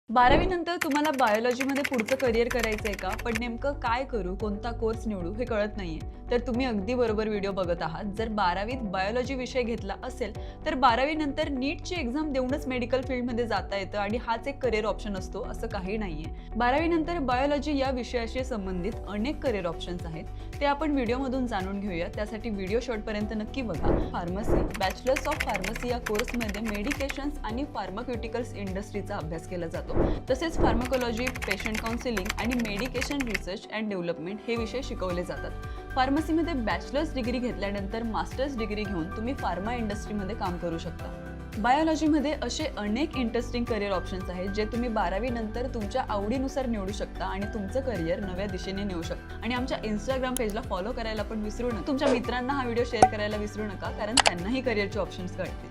12वी नंतर तुम्हाला बायोलॉजीमध्ये पुढचं करिअर करायचंय का? पण नेमकं काय करू, कोणता कोर्स निवडू हे कळत नाहीये. तर तुम्ही अगदी बरोबर व्हिडिओ बघत आहात. जर 12वीत बायोलॉजी विषय घेतला असेल, तर 12वी नंतर नीटची एक्झाम देऊनच मेडिकल फील्डमध्ये जाता येतं आणि हाच एक करिअर ऑप्शन असतो असं काही नाहीये. 12वी नंतर बायोलॉजी या विषयाशी संबंधित अनेक करिअर ऑप्शन्स आहेत. ते आपण व्हिडिओमधून जाणून घेऊया. त्यासाठी व्हिडिओ शेवटपर्यंत नक्की बघा. फार्मसी, बॅचलर्स ऑफ फार्मसी या कोर्समध्ये मेडिकेशन्स आणि फार्माक्युटिकल्स इंडस्ट्रीचा अभ्यास केला जातो. तसेच फार्माकोलॉजी, पेशंट काउन्सिलिंग आणि मेडिकेशन रिसर्च अँड डेव्हलपमेंट हे विषय शिकवले जातात. फार्मसीमध्ये बॅचलर्स डिग्री घेतल्यानंतर मास्टर्स डिग्री घेऊन तुम्ही फार्मा इंडस्ट्रीमध्ये काम करू शकता. बायोलॉजीमध्ये असे अनेक इंटरेस्टिंग करिअर ऑप्शन्स आहेत जे तुम्ही 12वी नंतर तुमच्या आवडीनुसार निवडू शकता आणि तुमचं करिअर नव्या दिशेने नेऊ शकता. आणि आमच्या इंस्टाग्राम पेजला फॉलो करायला पण विसरू नका. तुमच्या मित्रांना हा व्हिडिओ शेअर करायला विसरू नका, कारण त्यांनाही करिअरचे ऑप्शन्स कळतील.